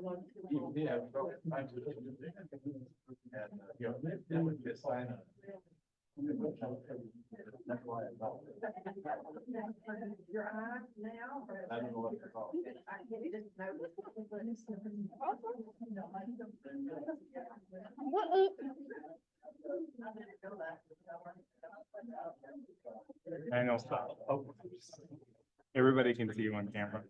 Yeah. That would be a sign of. That's why I thought. Your eye now? I don't know what they're called. I know, stop. Oh. Everybody can see you on camera.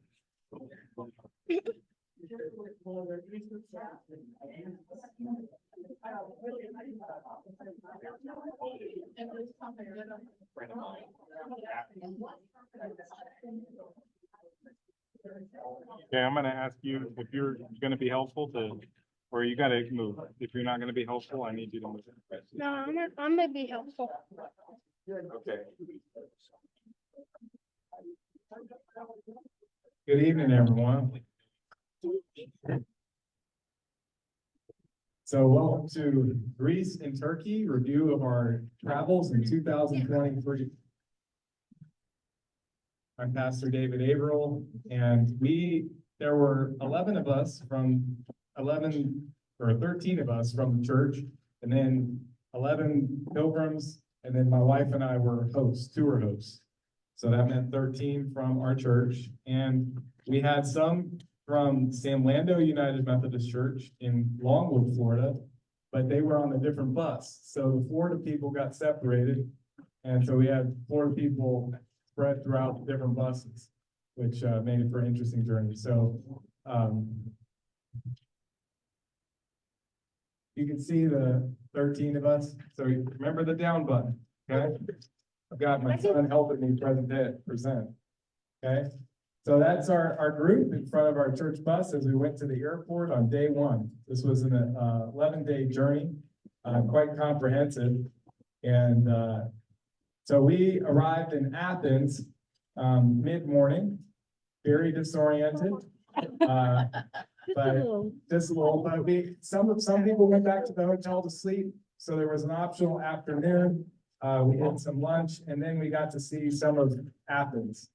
Okay, I'm gonna ask you if you're gonna be helpful to, or you gotta move. If you're not gonna be helpful, I need you to move. No, I'm gonna be helpful. Okay. Good evening, everyone. So welcome to Greece and Turkey, review of our travels in 2023. I'm Pastor David Averill, and there were 11 of us from 11 or 13 of us from the church, and then 11 pilgrims, and then my wife and I were tour hosts. So that meant 13 from our church, and we had some from San Lando United Methodist Church in Longwood, Florida, but they were on a different bus. So the Florida people got separated, and so we had Florida people spread throughout the different buses, which made it for an interesting journey. So you can see the 13 of us. So remember the down button, okay? I've got my son helping me present, okay? So that's our group in front of our church bus as we went to the airport on day one. This was an 11-day journey, quite comprehensive. And so we arrived in Athens mid-morning, very disoriented. But just a little, but some people went back to the hotel to sleep. So there was an optional afternoon. We had some lunch, and then we got to see some of Athens.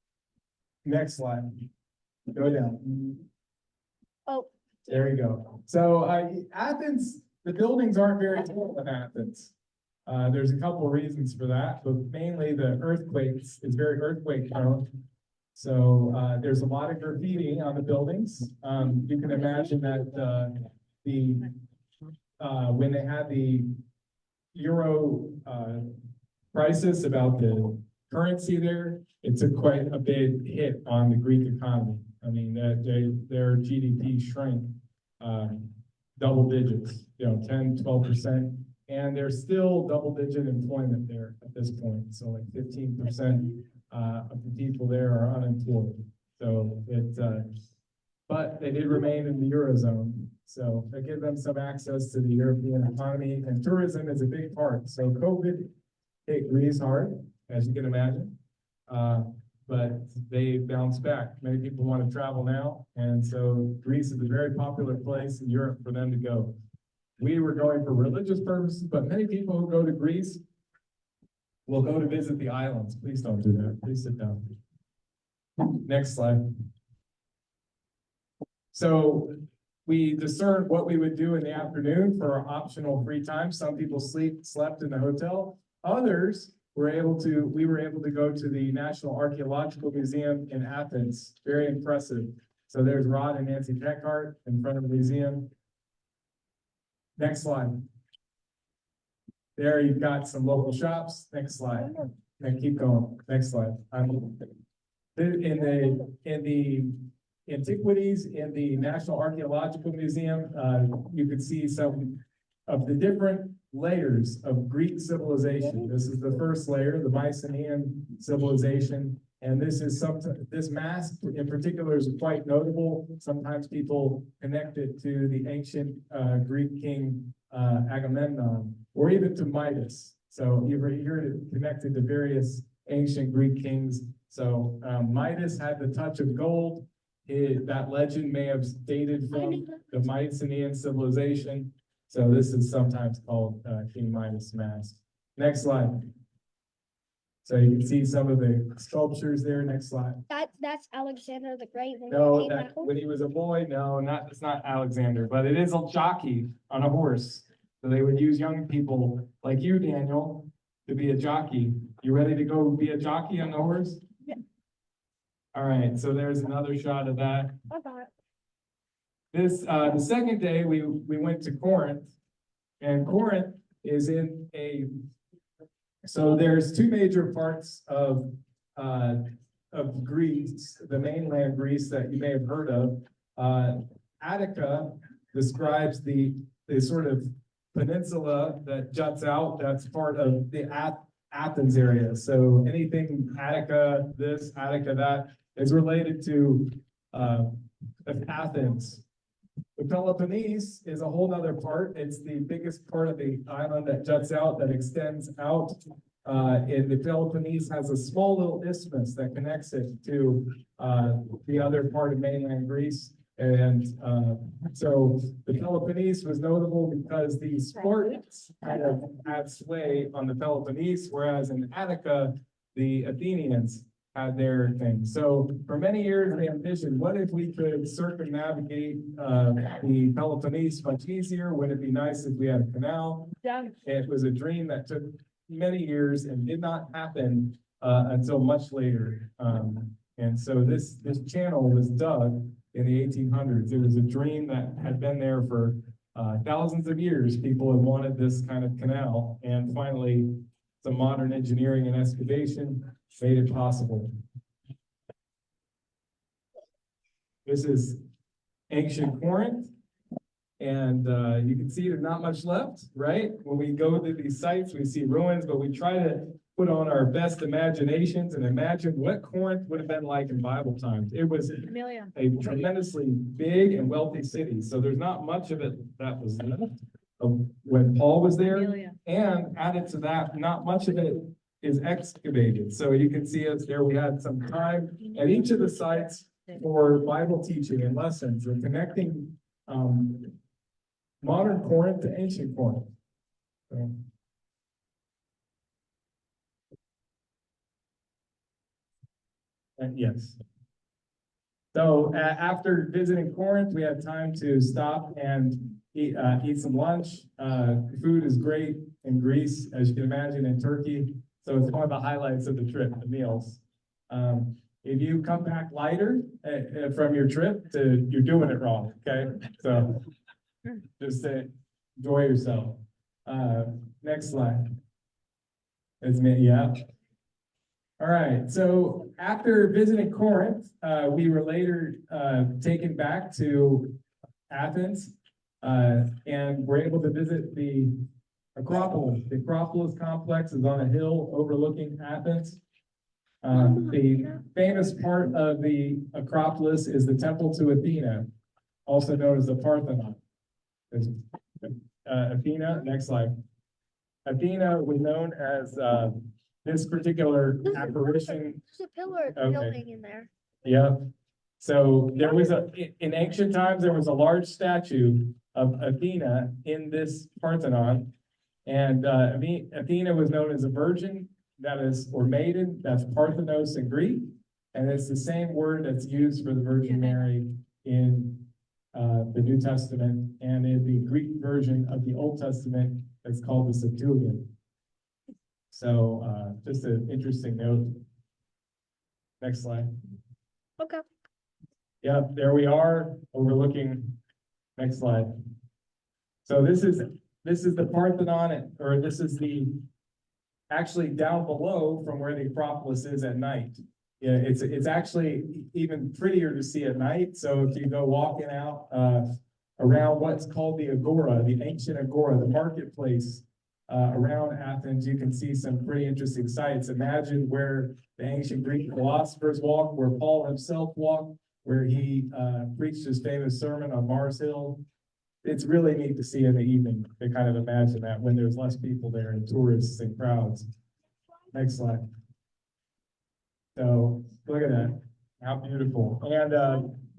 Next slide. Go down. Oh. There you go. So Athens, the buildings aren't very tall in Athens. There's a couple of reasons for that, but mainly the earthquakes is very earthquake prone. So there's a lot of graffiti on the buildings. You can imagine that when they had the Euro crisis about the currency there, it took quite a big hit on the Greek economy. I mean, their GDP shrank double digits, 10, 12%, and there's still double-digit employment there at this point. So like 15% of the people there are unemployed. So but they did remain in the Eurozone. So that gave them some access to the European economy, and tourism is a big part. So COVID hit Greece hard, as you can imagine, but they bounced back. Many people want to travel now, and so Greece is a very popular place in Europe for them to go. We were going for religious purposes, but many people who go to Greece will go to visit the islands. Please don't do that. Please sit down. Next slide. So we discerned what we would do in the afternoon for our optional free time. Some people slept in the hotel. Others we were able to go to the National Archaeological Museum in Athens. Very impressive. So there's Rod and Nancy Peckart in front of the museum. Next slide. There you've got some local shops. Next slide. And keep going. Next slide. In the antiquities in the National Archaeological Museum, you could see some of the different layers of Greek civilization. This is the first layer, the Mycenaean civilization, and this mask in particular is quite notable. Sometimes people connect it to the ancient Greek king Agamemnon, or even to Midas. So you hear it connected to various ancient Greek kings. So Midas had the touch of gold. That legend may have dated from the Mycenaean civilization. So this is sometimes called King Midas mask. Next slide. So you can see some of the sculptures there. Next slide. That's Alexander the Great. when he No, came that, out. when he was a boy, no, not, it's not Alexander, but it is a jockey on a horse. So they would use young people like you, Daniel, to be a jockey. You ready to go be a jockey on the horse? Yeah. All right, so there's another shot of that. I got it. This, the second day, we went to Corinth, and Corinth is in so there's two major parts of Greece, the mainland Greece that you may have heard of. Attica describes the sort of peninsula that juts out, that's part of the Athens area. So anything Attica, this, Attica, that, is related to Athens. The Peloponnese is a whole nother part. It's the biggest part of the island that juts out, that extends out. And the Peloponnese has a small little isthmus that connects it to the other part of mainland Greece. And so the Peloponnese was notable because the Spartans kind of had sway on the Peloponnese, whereas in Attica, the Athenians had their thing. So for many years, they envisioned, what if we could circumnavigate the Peloponnese much easier? Would it be nice if we had a canal? Yeah. It was a dream that took many years and did not happen until much later. And so this channel was dug in the 1800s. It was a dream that had been there for thousands of years. People had wanted this kind of canal, and finally, some modern engineering and excavation made it possible. This is ancient Corinth, and you can see there's not much left, right? When we go to these sites, we see ruins, but we try to put on our best imaginations and imagine what Corinth would have been like in Bible times. It was Amelia. a tremendously big and wealthy city, so there's not much of it that was left of when Paul was there. Amelia. And added to that, not much of it is excavated. So you can see us there, we had some time at each of the sites for Bible teaching and lessons and connecting modern Corinth to ancient Corinth. So. Yes. So after visiting Corinth, we had time to stop and eat some lunch. Food is great in Greece, as you can imagine, in Turkey. So it's one of the highlights of the trip, the meals. If you come back lighter from your trip, you're doing it wrong, okay? So just enjoy yourself. Next slide. It's me, yeah. All right, so after visiting Corinth, we were later taken back to Athens and were able to visit the Acropolis. The Acropolis complex is on a hill overlooking Athens. The famous part of the Acropolis is the temple to Athena, also known as the Parthenon. Athena, next slide. Athena was known as this particular apparition. There's a pillar Okay. building in there. Yeah. So there was in ancient times, there was a large statue of Athena in this Parthenon. And Athena was known as a virgin, that is, or maiden, that's Parthenos in Greek. And it's the same word that's used for the Virgin Mary in the New Testament, and in the Greek version of the Old Testament, it's called the Septuagint. So just an interesting note. Next slide. Okay. Yeah, there we are overlooking. Next slide. So this is the Parthenon, or this is actually down below from where the Acropolis is at night. Yeah, it's actually even prettier to see at night. So if you go walking out around what's called the Agora, the ancient Agora, the marketplace around Athens, you can see some pretty interesting sights. Imagine where the ancient Greek philosophers walked, where Paul himself walked, where he preached his famous sermon on Mars Hill. It's really neat to see in the evening to kind of imagine that when there's less people there and tourists and crowds. Next slide. So look at that, how beautiful.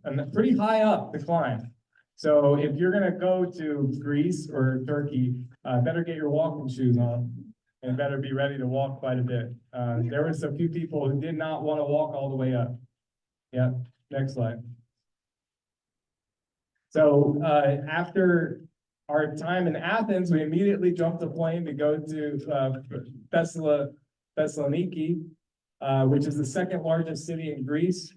And pretty high up to climb. So if you're gonna go to Greece or Turkey, better get your walking shoes on. and better be ready to walk quite a bit. There were some few people who did not want to walk all the way up. Yeah, next slide. So, after our time in Athens, we immediately jumped a plane to go to, Thessaloniki, which is the second largest city in Greece.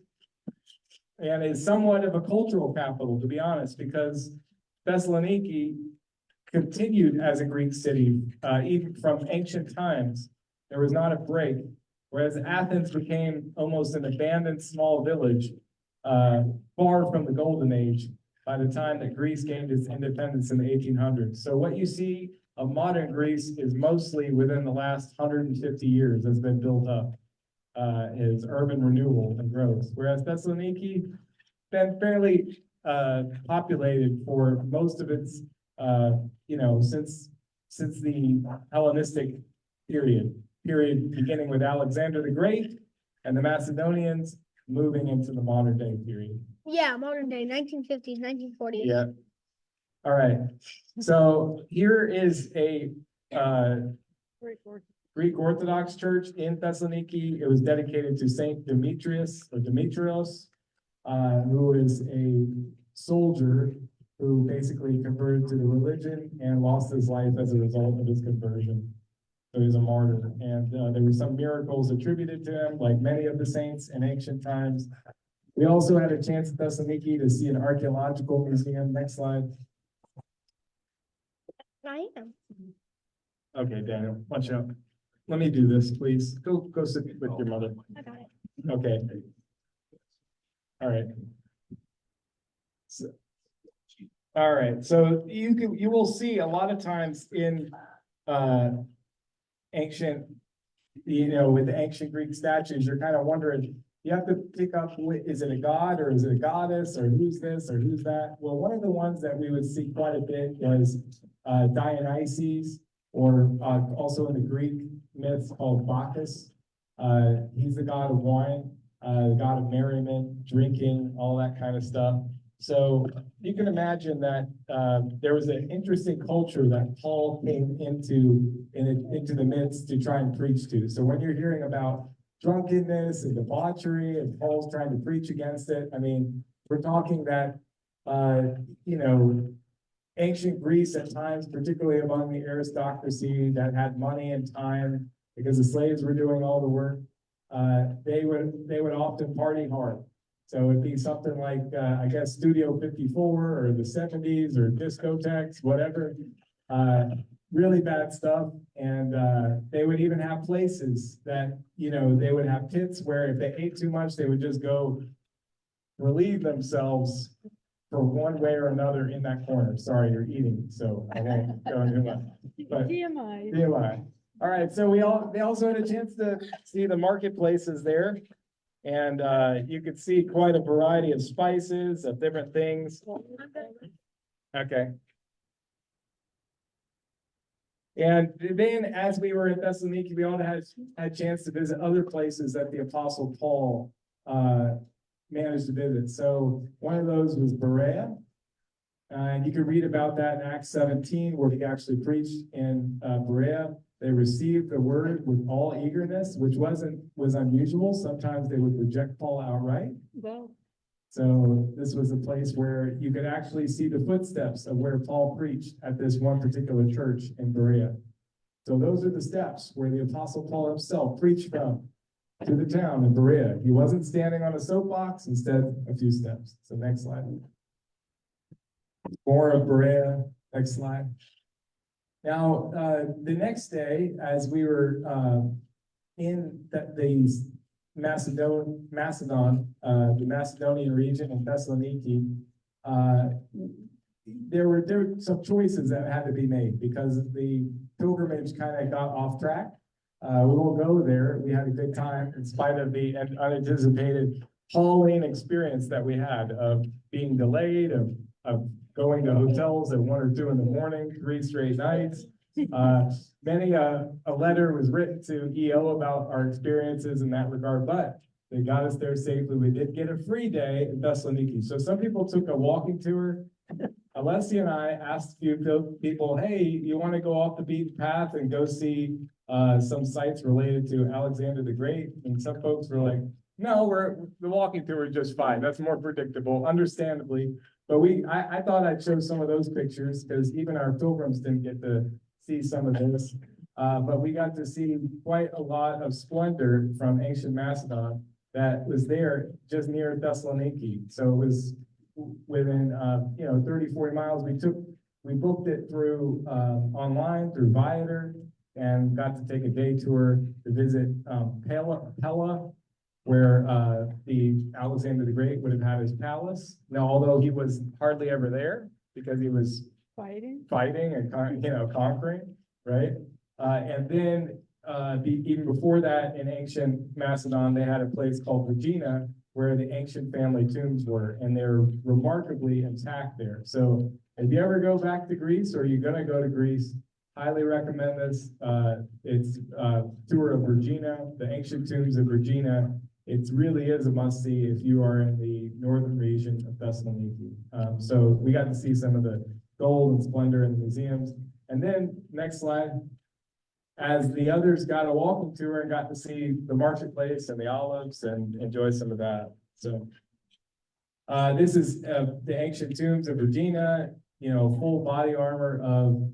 And is somewhat of a cultural capital, to be honest, because Thessaloniki continued as a Greek city, even from ancient times. There was not a break, whereas Athens became almost an abandoned small village, far from the Golden Age by the time that Greece gained its independence in the 1800s. So what you see of modern Greece is mostly within the last 150 years has been built up, is urban renewal and growth. Whereas Thessaloniki been fairly populated for most of its, since the Hellenistic period beginning with Alexander the Great and the Macedonians moving into the modern day period. Yeah, modern day, 1950s, 1940s. Yeah. All right. So here is a Greek Orthodox church in Thessaloniki. It was dedicated to Saint Demetrius or Demetrios, who is a soldier who basically converted to the religion and lost his life as a result of his conversion. So he's a martyr. And there were some miracles attributed to him, like many of the saints in ancient times. We also had a chance at Thessaloniki to see an archaeological museum. Next slide. I am. Okay, Daniel, watch out. Let me do this, please. Go sit with your mother. I got it. Okay. All right. All right, so you will see a lot of times in ancient, with the ancient Greek statues, you're kind of wondering, you have to pick up, is it a god or is it a goddess or who's this or who's that? Well, one of the ones that we would see quite a bit was Dionysus, or also in the Greek myths called Bacchus. He's the god of wine, the god of merriment, drinking, all that kind of stuff. So you can imagine that there was an interesting culture that Paul came into the midst to try and preach to. So when you're hearing about drunkenness and debauchery, and Paul's trying to preach against it, I mean, we're talking that, ancient Greece at times, particularly among the aristocracy that had money and time, because the slaves were doing all the work, they would often party hard. So it'd be something like, I guess, Studio 54 or the 70s or discotheques, whatever, really bad stuff. And they would even have places that, they would have pits where if they ate too much, they would just go relieve themselves for one way or another in that corner. Sorry, you're eating, so I won't go into that. But TMI. All right, so they also had a chance to see the marketplaces there. And you could see quite a variety of spices, of different things. Okay. And then as we were in Thessaloniki, we all had a chance to visit other places that the Apostle Paul managed to visit. So one of those was Berea. And you can read about that in Acts 17, where he actually preached in Berea. They received the word with all eagerness, which was unusual. Sometimes they would reject Paul outright. Well, So this was a place where you could actually see the footsteps of where Paul preached at this one particular church in Berea. So those are the steps where the Apostle Paul himself preached from to the town of Berea. He wasn't standing on a soapbox, instead a few steps. So next slide. More of Berea. Next slide. Now, the next day, as we were in the Macedonian region in Thessaloniki, there were some choices that had to be made because the pilgrimage kind of got off track. We won't go there. We had a good time in spite of the unanticipated Pauline experience that we had of being delayed, of going to hotels at 1 or 2 in the morning, 3 straight nights. Many a letter was written to EO about our experiences in that regard, but they got us there safely. We did get a free day in Thessaloniki. So some people took a walking tour. Alessia and I asked a few people, hey, you want to go off the beaten path and go see some sites related to Alexander the Great, and some folks were like, no, the walking tour is just fine, that's more predictable, understandably. But I thought I'd show some of those pictures, because even our pilgrims didn't get to see some of this. But we got to see quite a lot of splendor from ancient Macedon that was there just near Thessaloniki. So it was within, 30, 40 miles. We booked it through, online through Viator, and got to take a day tour to visit, Pella, where, the Alexander the Great would have had his palace. Now, although he was hardly ever there because he was Fighting. fighting and conquering, right? And then even before that, in ancient Macedon, they had a place called Regina where the ancient family tombs were, and they're remarkably intact there. So if you ever go back to Greece, or you're gonna go to Greece, highly recommend this. It's a tour of Regina, the ancient tombs of Regina. It really is a must-see if you are in the northern region of Thessaloniki. So we got to see some of the gold and splendor in the museums. And then, next slide, as the others got a walking tour and got to see the marketplace and the olives and enjoy some of that. So this is the ancient tombs of Regina, full body armor of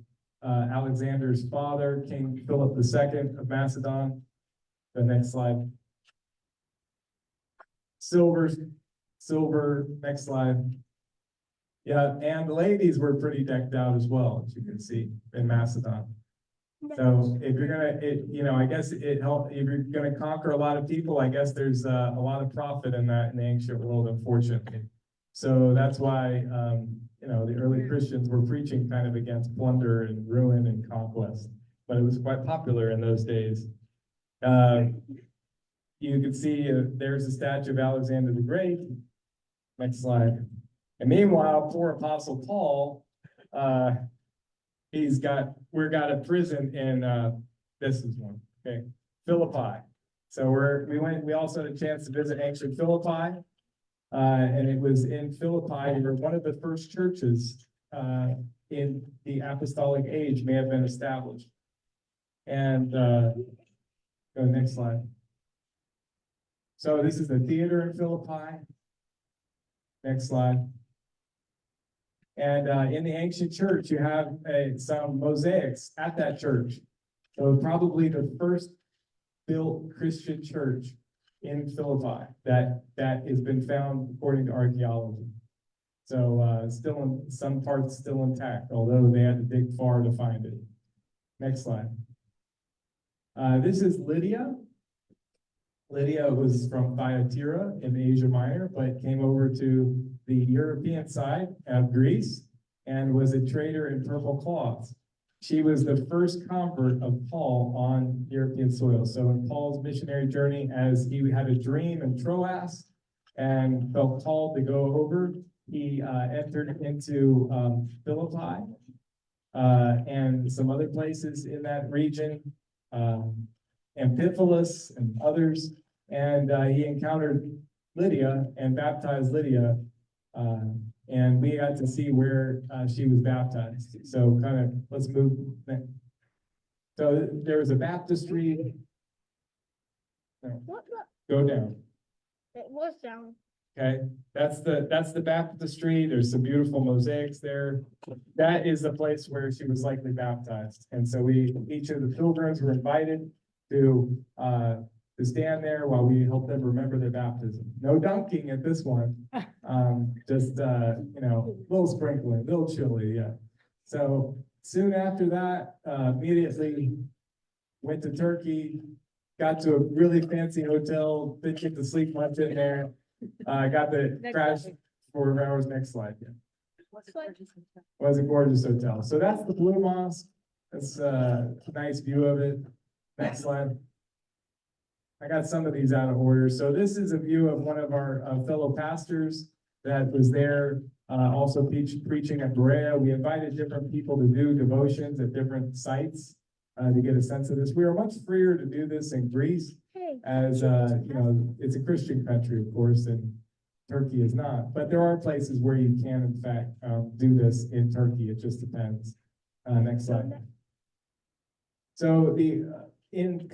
Alexander's father, King Philip II of Macedon. The next slide. Silver, next slide. Yeah, and the ladies were pretty decked out as well, as you can see, in Macedon. So if you're gonna, I guess it helped, if you're gonna conquer a lot of people, I guess there's a lot of profit in that in the ancient world, unfortunately. So that's why, the early Christians were preaching kind of against plunder and ruin and conquest, but it was quite popular in those days. You can see there's a statue of Alexander the Great. Next slide. And meanwhile, poor Apostle Paul, we're got a prison in, this is one, okay, Philippi. So we also had a chance to visit ancient Philippi. And it was in Philippi where one of the first churches in the apostolic age may have been established. And go next slide. So this is the theater in Philippi. Next slide. And in the ancient church, you have some mosaics at that church. So probably the first built Christian church in Philippi that has been found according to archaeology. So still in some parts still intact, although they had to dig far to find it. Next slide. This is Lydia. Lydia was from Thyatira in Asia Minor, but came over to the European side of Greece and was a trader in purple cloths. She was the first convert of Paul on European soil. So in Paul's missionary journey, as he had a dream in Troas and felt called to go over, he entered into Philippi and some other places in that region, Amphipolis and others, and he encountered Lydia and baptized Lydia, and we got to see where she was baptized. So let's move. So there was a baptistry. What? Go down. It was down. Okay, that's the baptistry. There's some beautiful mosaics there. That is the place where she was likely baptized. And so each of the pilgrims were invited to stand there while we help them remember their baptism. No dunking at this one. Just a little sprinkling, a little chilly, yeah. So soon after that, immediately went to Turkey, got to a really fancy hotel, didn't get to sleep much in there. Got the crash 4 hours. Next slide. Yeah. Was a gorgeous hotel. So that's the Blue Mosque. That's a nice view of it. Next slide. I got some of these out of order. So this is a view of one of our fellow pastors that was there, also preaching at Berea. We invited different people to do devotions at different sites to get a sense of this. We are much freer to do this in Greece, as it's a Christian country, of course, and Turkey is not. But there are places where you can, in fact, do this in Turkey. It just depends. Next slide. So in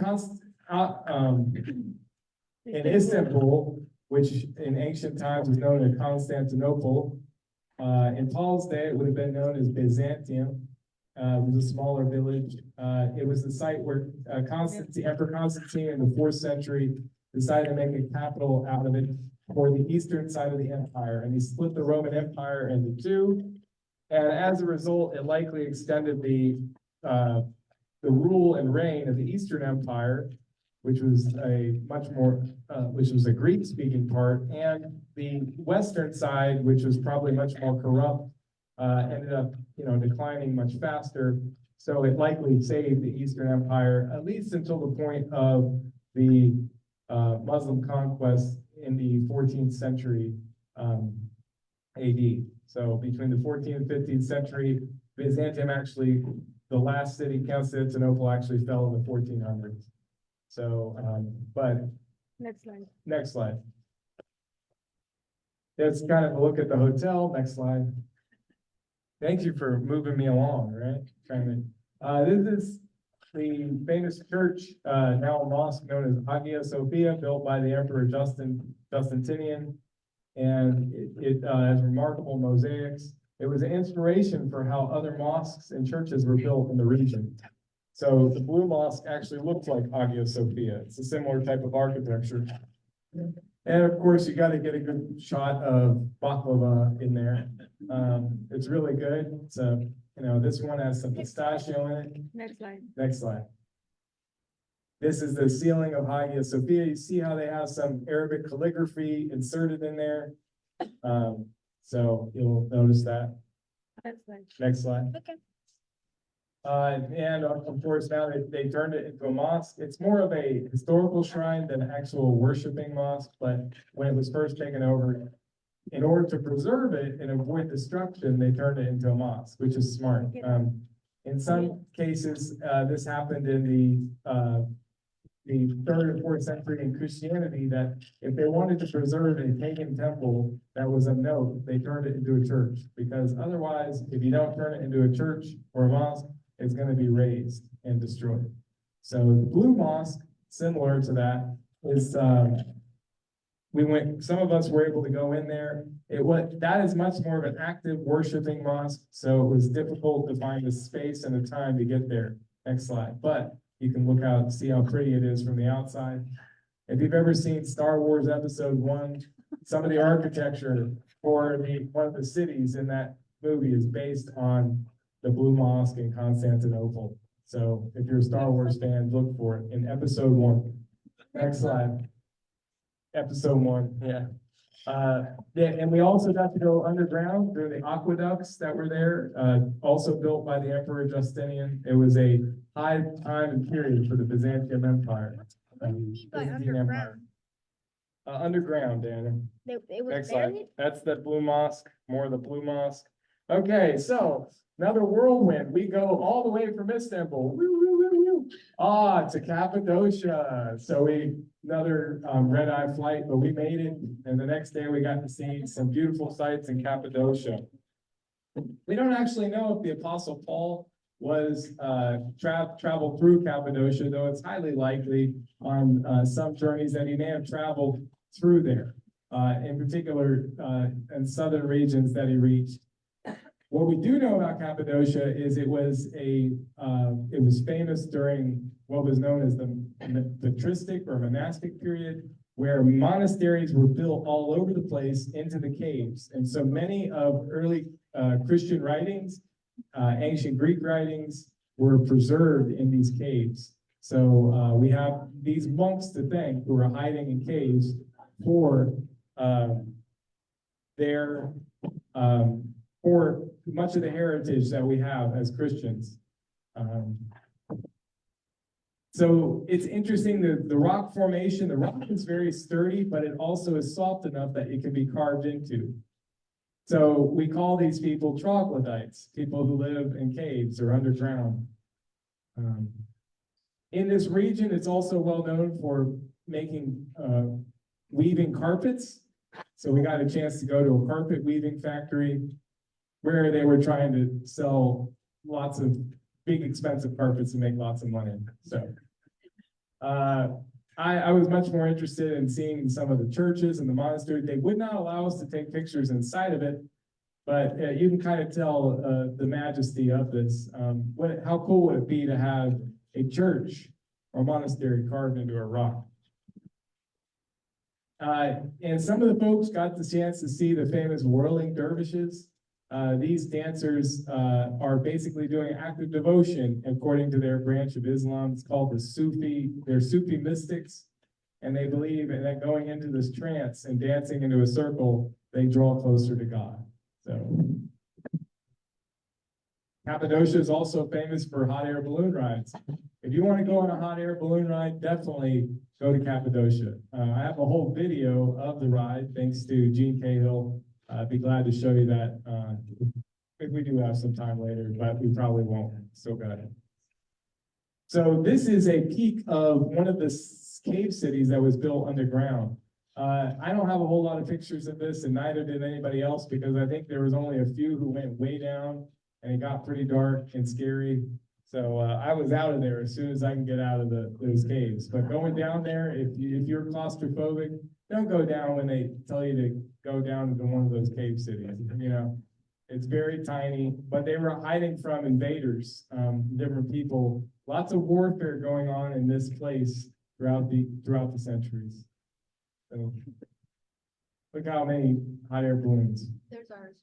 in Istanbul, which in ancient times was known as Constantinople, in Paul's day, it would have been known as Byzantium. It was a smaller village. It was the site where Emperor Constantine in the 4th century decided to make a capital out of it for the eastern side of the empire, and he split the Roman Empire into two. And as a result, it likely extended the rule and reign of the Eastern Empire, which was a Greek-speaking part, and the Western side, which was probably much more corrupt, ended up, declining much faster. So it likely saved the Eastern Empire, at least until the point of the Muslim conquest in the 14th century AD. So between the 14th and 15th century, Byzantium actually, the last city, Constantinople, actually fell in the 1400s. So, but Next slide. next slide. That's kind of a look at the hotel. Next slide. Thank you for moving me along, right? This is the famous church, now a mosque known as Hagia Sophia, built by the Emperor Justinian. And it has remarkable mosaics. It was an inspiration for how other mosques and churches were built in the region. So the Blue Mosque actually looks like Hagia Sophia. It's a similar type of architecture. And of course, you got to get a good shot of baklava in there. It's really good. So, this one has some pistachio in it. Next slide. Next slide. This is the ceiling of Hagia Sophia. You see how they have some Arabic calligraphy inserted in there. So you'll notice that. Next slide. Next slide. Okay. And of course, now they turned it into a mosque. It's more of a historical shrine than an actual worshiping mosque. But when it was first taken over, in order to preserve it and avoid destruction, they turned it into a mosque, which is smart. In some cases, this happened in the 3rd and 4th century in Christianity, that if they wanted to preserve a pagan temple that was of note, they turned it into a church. Because otherwise, if you don't turn it into a church or a mosque, it's going to be razed and destroyed. So the Blue Mosque, similar to that, is some of us were able to go in there. That is much more of an active worshiping mosque, so it was difficult to find the space and the time to get there. Next slide. But you can look out and see how pretty it is from the outside. If you've ever seen Star Wars Episode 1, some of the architecture for one of the cities in that movie is based on the Blue Mosque in Constantinople. So if you're a Star Wars fan, look for it in Episode 1. Next slide. Episode 1, yeah. And we also got to go underground through the aqueducts that were there, also built by the Emperor Justinian. It was a high time and period for the Byzantium Empire. What do you mean by Byzantine underground? Underground, Daniel. It was Next slide. buried? That's the Blue Mosque, more of the Blue Mosque. Okay, so another whirlwind. We go all the way from Istanbul, to Cappadocia. So another red-eye flight, but we made it. And the next day we got to see some beautiful sights in Cappadocia. We don't actually know if the Apostle Paul was traveled through Cappadocia, though it's highly likely on some journeys that he may have traveled through there, in particular in southern regions that he reached. What we do know about Cappadocia is it was famous during what was known as the patristic or monastic period, where monasteries were built all over the place into the caves. And so many of early Christian writings, ancient Greek writings, were preserved in these caves. So we have these monks to thank who are hiding in caves for for much of the heritage that we have as Christians. So it's interesting that the rock formation, the rock is very sturdy, but it also is soft enough that it can be carved into. So we call these people troglodytes, people who live in caves or underground. In this region, it's also well known for making weaving carpets. So we got a chance to go to a carpet weaving factory where they were trying to sell lots of big expensive carpets and make lots of money. So I was much more interested in seeing some of the churches and the monastery. They would not allow us to take pictures inside of it, but you can kind of tell the majesty of this. How cool would it be to have a church or monastery carved into a rock? And some of the folks got the chance to see the famous whirling dervishes. These dancers are basically doing active devotion according to their branch of Islam. It's called the Sufi. They're Sufi mystics, and they believe that going into this trance and dancing into a circle, they draw closer to God. So, Cappadocia is also famous for hot air balloon rides. If you want to go on a hot air balloon ride, definitely go to Cappadocia. I have a whole video of the ride, thanks to Gene Cahill. I'd be glad to show you that if we do have some time later, but we probably won't. So go ahead. So this is a peak of one of the cave cities that was built underground. I don't have a whole lot of pictures of this, and neither did anybody else, because I think there was only a few who went way down, and it got pretty dark and scary. So I was out of there as soon as I can get out of those caves. But going down there, if you're claustrophobic, don't go down when they tell you to go down into one of those cave cities. You know, it's very tiny, but they were hiding from invaders, different people. Lots of warfare going on in this place throughout the centuries. So look how many hot air balloons. There's ours.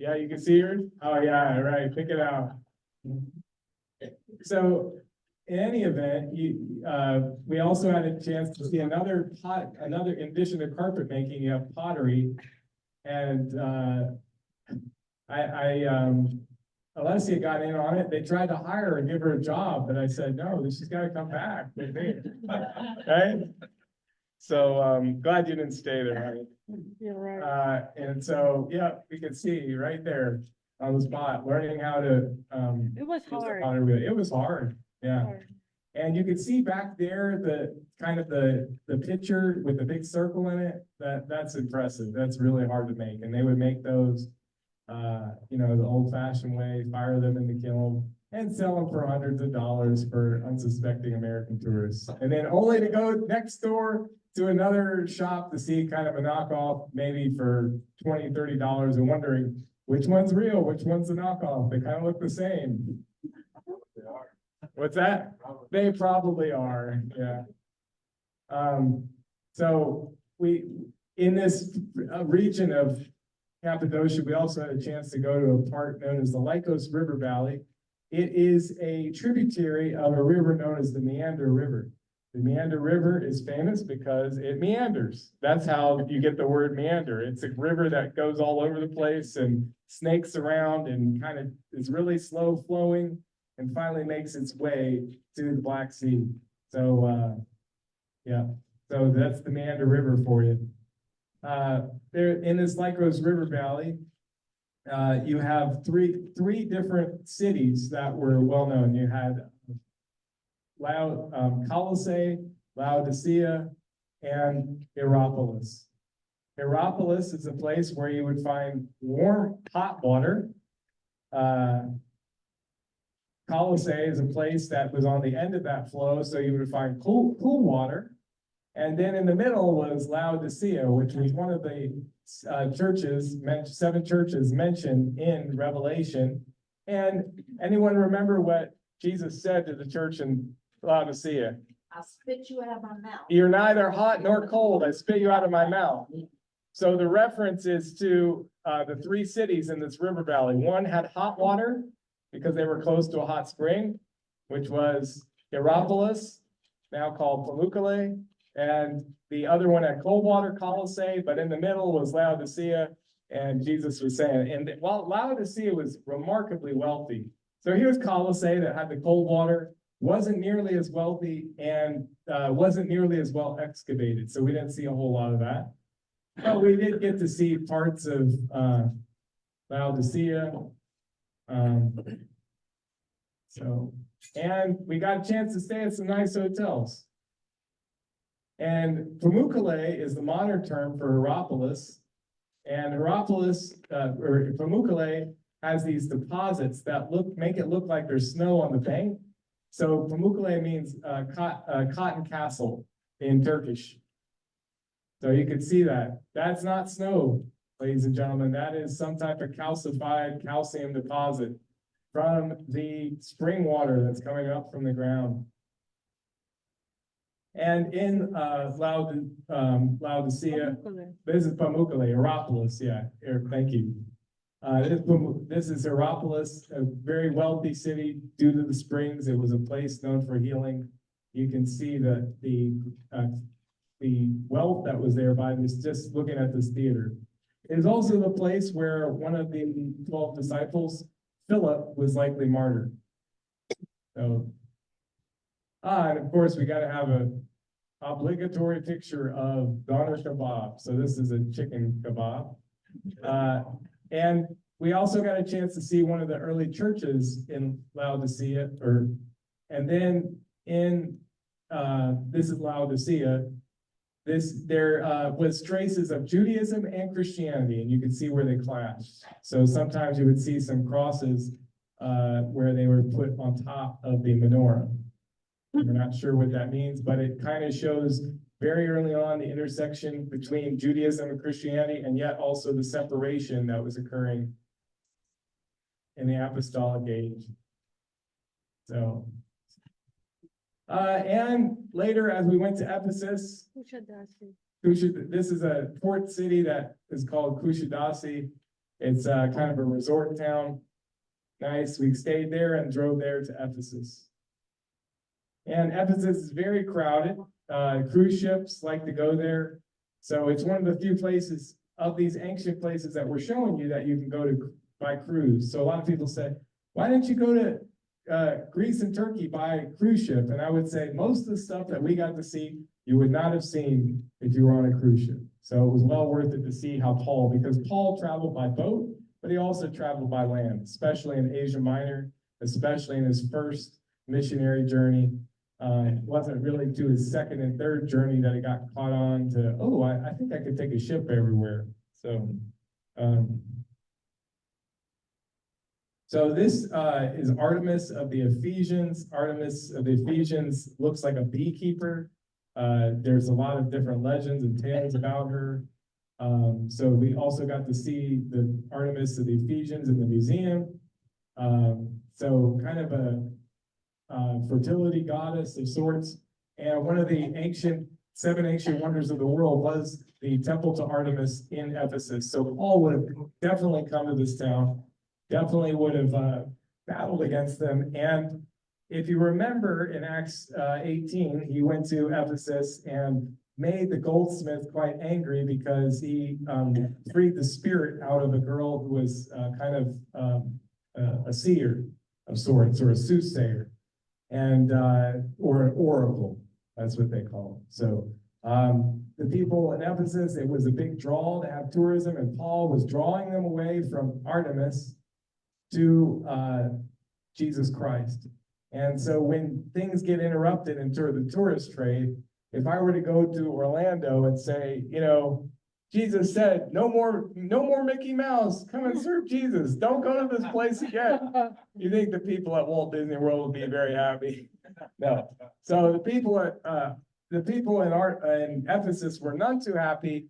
Yeah, you can see yours? Oh yeah, right. Pick it out. So in any event, we also had a chance to see another, in addition to carpet making, you have pottery. And Alessia got in on it. They tried to hire her and give her a job, but I said, no, she's got to come back with me. Right? So glad you didn't stay there. You're right. And so, yeah, we can see right there on the spot, learning how to It was use the hard. pottery wheel. It was hard, yeah. Hard. And you can see back there the kind of the picture with the big circle in it. That's impressive. That's really hard to make. And they would make those, you know, the old-fashioned way, fire them in the kiln, and sell them for hundreds of dollars for unsuspecting American tourists. And then only to go next door to another shop to see kind of a knockoff, maybe for $20, $30, and wondering which one's real, which one's a knockoff. They kind of look the same. They are. What's that? Probably. They probably are, yeah. So in this region of Cappadocia, we also had a chance to go to a part known as the Lycos River Valley. It is a tributary of a river known as the Meander River. The Meander River is famous because it meanders. That's how you get the word meander. It's a river that goes all over the place and snakes around and kind of is really slow flowing and finally makes its way to the Black Sea. So, yeah, so that's the Meander River for you. There in this Lycos River Valley, you have three different cities that were well known. You had Colossae, Laodicea, and Hierapolis. Hierapolis is a place where you would find warm, hot water. Colossae is a place that was on the end of that flow, so you would find cool water. And then in the middle was Laodicea, which was one of the seven churches mentioned in Revelation. And anyone remember what Jesus said to the church in Laodicea? I'll spit you out of my mouth. You're neither hot nor cold. I spit you out of my mouth. So the reference is to the three cities in this river valley. One had hot water because they were close to a hot spring, which was Hierapolis, now called Pamukkale. And the other one had cold water, Colossae, but in the middle was Laodicea. And Jesus was saying, and while Laodicea was remarkably wealthy, so here's Colossae that had the cold water, wasn't nearly as wealthy, and wasn't nearly as well excavated. So we didn't see a whole lot of that. But we did get to see parts of Laodicea. And we got a chance to stay at some nice hotels. And Pamukkale is the modern term for Hierapolis. And Hierapolis, or Pamukkale, has these deposits that make it look like there's snow on the bank. So Pamukkale means cotton castle in Turkish. So you can see that. That's not snow, ladies and gentlemen. That is some type of calcified calcium deposit from the spring water that's coming up from the ground. And in Laodicea, Pamukkale. this is Pamukkale, Hierapolis, yeah, thank you. This is Hierapolis, a very wealthy city due to the springs. It was a place known for healing. You can see the wealth that was there by this, just looking at this theater. It is also the place where one of the 12 disciples, Philip, was likely martyred. So, and of course, we got to have a obligatory picture of doner kebab. So this is a chicken kebab. And we also got a chance to see one of the early churches in Laodicea, and then in this is Laodicea. There was traces of Judaism and Christianity, and you can see where they clashed. So sometimes you would see some crosses where they were put on top of the menorah. We're not sure what that means, but it kind of shows very early on the intersection between Judaism and Christianity, and yet also the separation that was occurring in the apostolic age. So, and later, as we went to Ephesus, this is a port city that is called Kushadasi. It's kind of a resort town. Nice. We stayed there and drove there to Ephesus. And Ephesus is very crowded. Cruise ships like to go there. So it's one of the few places of these ancient places that we're showing you that you can go to by cruise. So a lot of people say, why didn't you go to Greece and Turkey by cruise ship? And I would say most of the stuff that we got to see, you would not have seen if you were on a cruise ship. So it was well worth it to see how because Paul traveled by boat, but he also traveled by land, especially in Asia Minor, especially in his first missionary journey. It wasn't really to his second and third journey that he got caught on to, I think I could take a ship everywhere. So, this is Artemis of the Ephesians. Artemis of the Ephesians looks like a beekeeper. There's a lot of different legends and tales about her. So we also got to see the Artemis of the Ephesians in the museum. So kind of a fertility goddess of sorts. And one of the seven ancient wonders of the world was the temple to Artemis in Ephesus. So Paul would have definitely come to this town, definitely would have battled against them. And if you remember in Acts 18, he went to Ephesus and made the goldsmith quite angry because he freed the spirit out of a girl who was kind of a seer of sorts, or a soothsayer, and or an oracle, that's what they call it. So the people in Ephesus, it was a big draw to have tourism, and Paul was drawing them away from Artemis to Jesus Christ. And so when things get interrupted in the tourist trade, if I were to go to Orlando and say, Jesus said, no more Mickey Mouse, come and serve Jesus. Don't go to this place again. You think the people at Walt Disney World would be very happy? No. So the people in Ephesus were not too happy,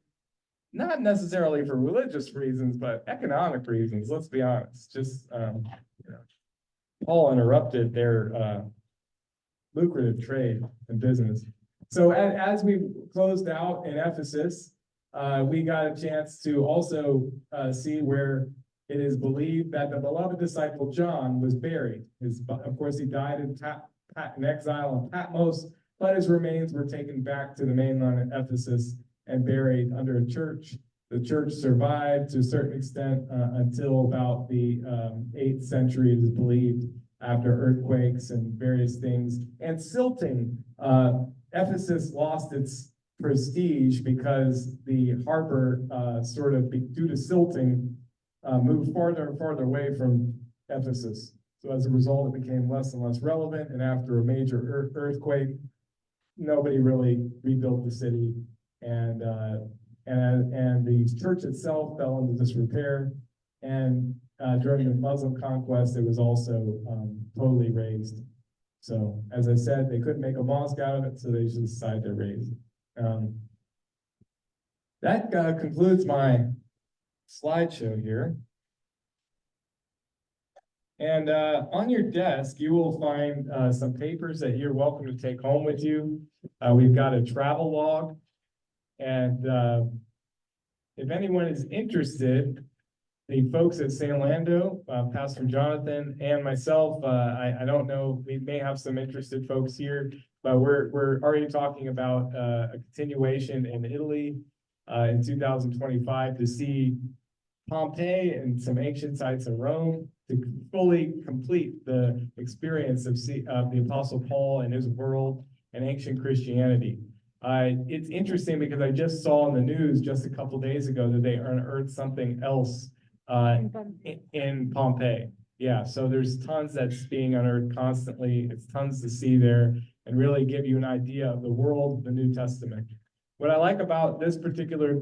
not necessarily for religious reasons, but economic reasons. Let's be honest. Just Paul interrupted their lucrative trade and business. So as we closed out in Ephesus, we got a chance to also see where it is believed that the beloved disciple John was buried. Of course, he died in exile in Patmos, but his remains were taken back to the mainland of Ephesus and buried under a church. The church survived to a certain extent until about the 8th century, it is believed, after earthquakes and various things. And silting, Ephesus lost its prestige because the harbor due to silting, moved farther and farther away from Ephesus. So as a result, it became less and less relevant. And after a major earthquake, nobody really rebuilt the city. And the church itself fell into disrepair. And during the Muslim conquest, it was also totally razed. So as I said, they couldn't make a mosque out of it, so they just decided to raise it. That concludes my slideshow here. And on your desk, you will find some papers that you're welcome to take home with you. We've got a travel log. And if anyone is interested, the folks at San Lando, Pastor Jonathan and myself, I don't know, we may have some interested folks here, but we're already talking about a continuation in Italy in 2025 to see Pompeii and some ancient sites in Rome to fully complete the experience of the Apostle Paul and his world and ancient Christianity. It's interesting because I just saw in the news just a couple days ago that they unearthed something else in Pompeii. Yeah, so there's tons that's being unearthed constantly. It's tons to see there and really give you an idea of the world of the New Testament. What I like about this particular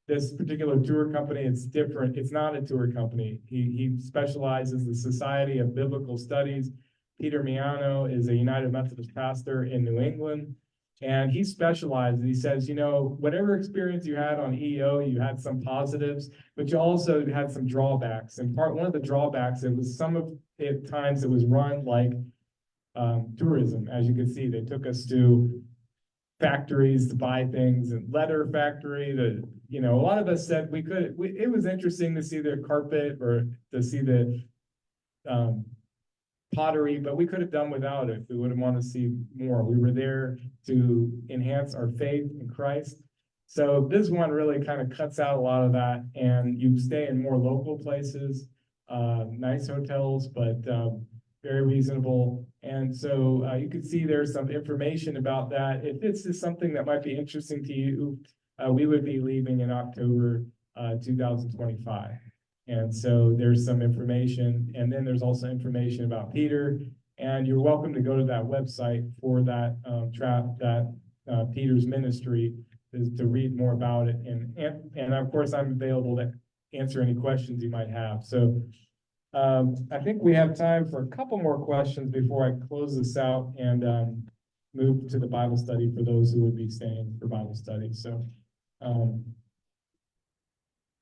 tour company, it's different. It's not a tour company. He specializes in the Society of Biblical Studies. Peter Miano is a United Methodist pastor in New England. And he specializes, he says, you know, whatever experience you had on EO, you had some positives, but you also had some drawbacks. And one of the drawbacks, it was some of it times it was run like tourism. As you can see, they took us to factories to buy things, and leather factory, a lot of us said it was interesting to see the carpet or to see the pottery, but we could have done without it. We would have wanted to see more. We were there to enhance our faith in Christ. So this one really kind of cuts out a lot of that, and you stay in more local places, nice hotels, but very reasonable. And so you can see there's some information about that. If this is something that might be interesting to you, we would be leaving in October 2025. And so there's some information, and then there's also information about Peter, and you're welcome to go to that website for that Peter's ministry to read more about it. And of course, I'm available to answer any questions you might have. So I think we have time for a couple more questions before I close this out and move to the Bible study for those who would be staying for Bible study. So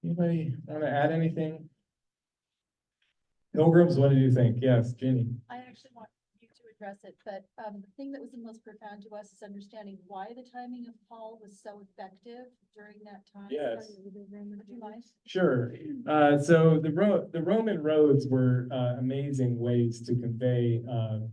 anybody want to add anything? Pilgrims, what did you think? Yes, Jenny. I actually want you to address it, but the thing that was the most profound to us is understanding why the timing of Paul was so effective during that time. Yes. Would you mind? Sure. So the Roman roads were amazing ways to convey,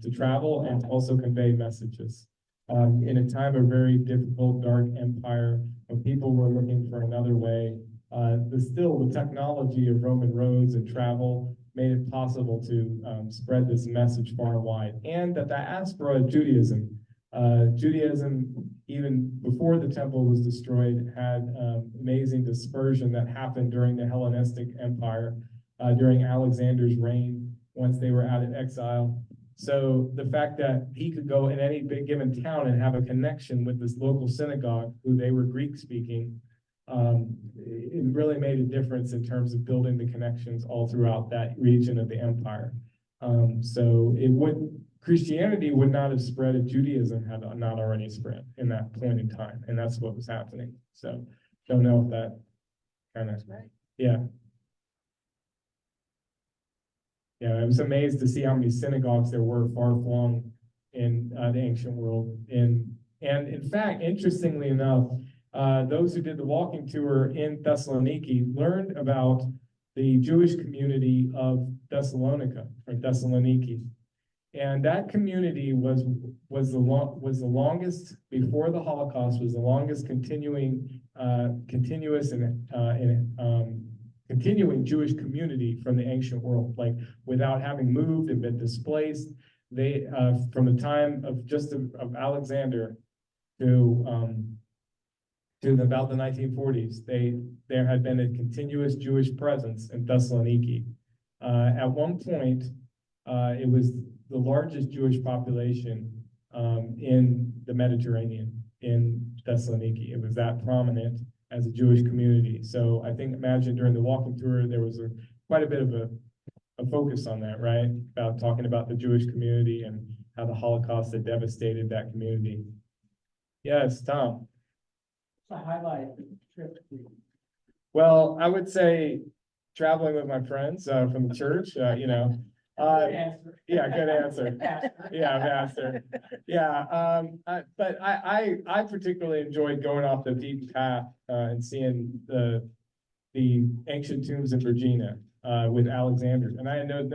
to travel and also convey messages. In a time of very difficult, dark empire, when people were looking for another way, the technology of Roman roads and travel made it possible to spread this message far and wide. And the diaspora of Judaism, even before the temple was destroyed, had amazing dispersion that happened during the Hellenistic Empire, during Alexander's reign, once they were out of exile. So the fact that he could go in any big given town and have a connection with this local synagogue, who they were Greek speaking, it really made a difference in terms of building the connections all throughout that region of the empire. So Christianity would not have spread if Judaism had not already spread in that point in time, and that's what was happening. So don't know if that kind of, yeah. Yeah, I was amazed to see how many synagogues there were far-flung in the ancient world. And in fact, interestingly enough, those who did the walking tour in Thessaloniki learned about the Jewish community of Thessalonica, or Thessaloniki. And that community was the longest, before the Holocaust, was the longest continuing Jewish community from the ancient world, like without having moved and been displaced. They from the time of Alexander to about the 1940s, there had been a continuous Jewish presence in Thessaloniki. At one point, it was the largest Jewish population in the Mediterranean, in Thessaloniki. It was that prominent as a Jewish community. So I think, imagine during the walking tour, there was quite a bit of a a focus on that, right? About talking about the Jewish community and how the Holocaust had devastated that community. Yes, Tom. To highlight the trip to. Well, I would say traveling with my friends from the church, yeah, good answer. Yeah, master. Yeah, but I particularly enjoyed going off the beaten path and seeing the ancient tombs in Virginia with Alexander. And I know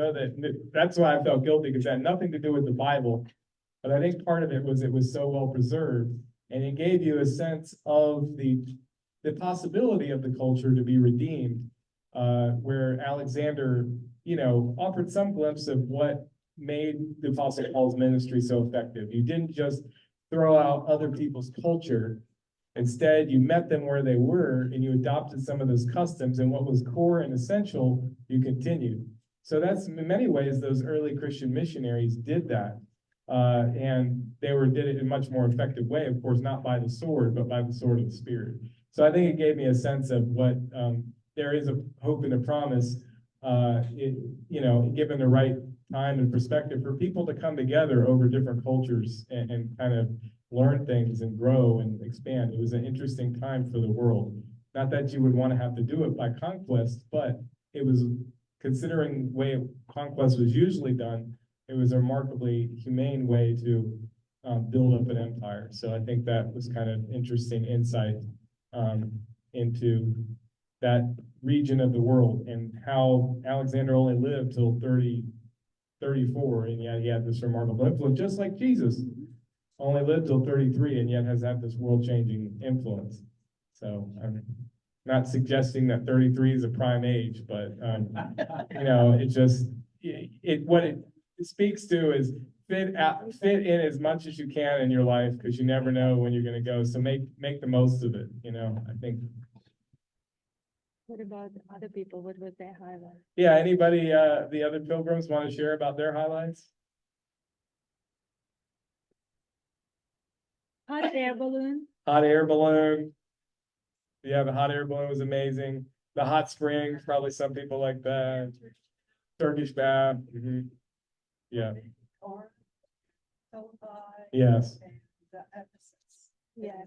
that's why I felt guilty, because it had nothing to do with the Bible. But I think part of it was so well preserved, and it gave you a sense of the possibility of the culture to be redeemed, where Alexander, offered some glimpse of what made the Apostle Paul's ministry so effective. You didn't just throw out other people's culture. Instead, you met them where they were and you adopted some of those customs, and what was core and essential, you continued. So that's, in many ways, those early Christian missionaries did that. And they did it in a much more effective way, of course, not by the sword, but by the sword of the Spirit. So I think it gave me a sense of what there is a hope and a promise, given the right time and perspective for people to come together over different cultures and kind of learn things and grow and expand. It was an interesting time for the world. Not that you would want to have to do it by conquest, but it was, considering the way conquest was usually done, it was a remarkably humane way to build up an empire. So I think that was kind of interesting insight into that region of the world, and how Alexander only lived till 34, and yet he had this remarkable influence, just like Jesus only lived till 33, and yet has had this world-changing influence. So I'm not suggesting that 33 is a prime age, but it just what it speaks to is fit in as much as you can in your life, because you never know when you're going to go. So make the most of it. I think. What about other people? What was their highlight? Yeah, anybody, the other pilgrims want to share about their highlights? Hot air balloon. Hot air balloon. Yeah, the hot air balloon was amazing. The hot springs, probably some people like that. Turkish bath. Mhm. Yeah. Yes. Yeah.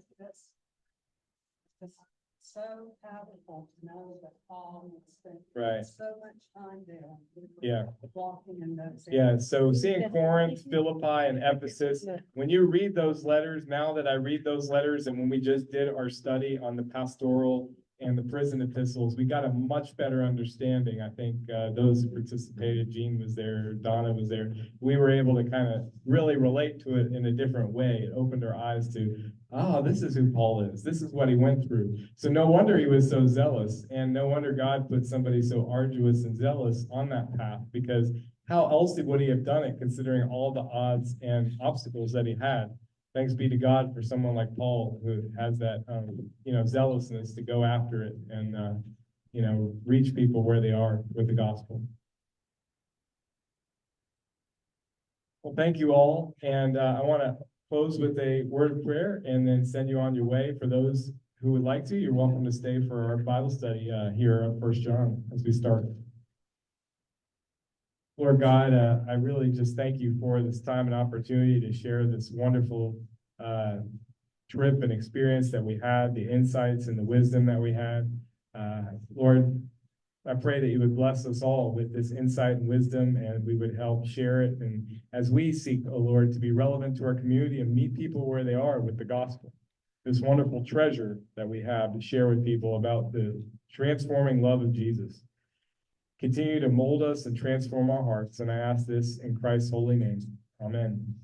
So powerful to know that Paul spent Right. so much time there. Yeah. Walking in those. Yeah, so seeing Corinth, Philippi, and Ephesus, Yeah. when you read those letters, now that I read those letters, and when we just did our study on the pastoral and the prison epistles, we got a much better understanding. I think those who participated, Jean was there, Donna was there, we were able to kind of really relate to it in a different way. It opened our eyes to, this is who Paul is. This is what he went through. So no wonder he was so zealous, and no wonder God put somebody so arduous and zealous on that path, because how else would he have done it, considering all the odds and obstacles that he had? Thanks be to God for someone like Paul, who has that, zealousness to go after it and, reach people where they are with the gospel. Well, thank you all. And I want to close with a word of prayer and then send you on your way. For those who would like to, you're welcome to stay for our Bible study here at 1 John as we start. Lord God, I really just thank you for this time and opportunity to share this wonderful trip and experience that we had, the insights and the wisdom that we had. Lord, I pray that you would bless us all with this insight and wisdom, and we would help share it. And as we seek, oh Lord, to be relevant to our community and meet people where they are with the gospel, this wonderful treasure that we have to share with people about the transforming love of Jesus. Continue to mold us and transform our hearts. And I ask this in Christ's holy name. Amen.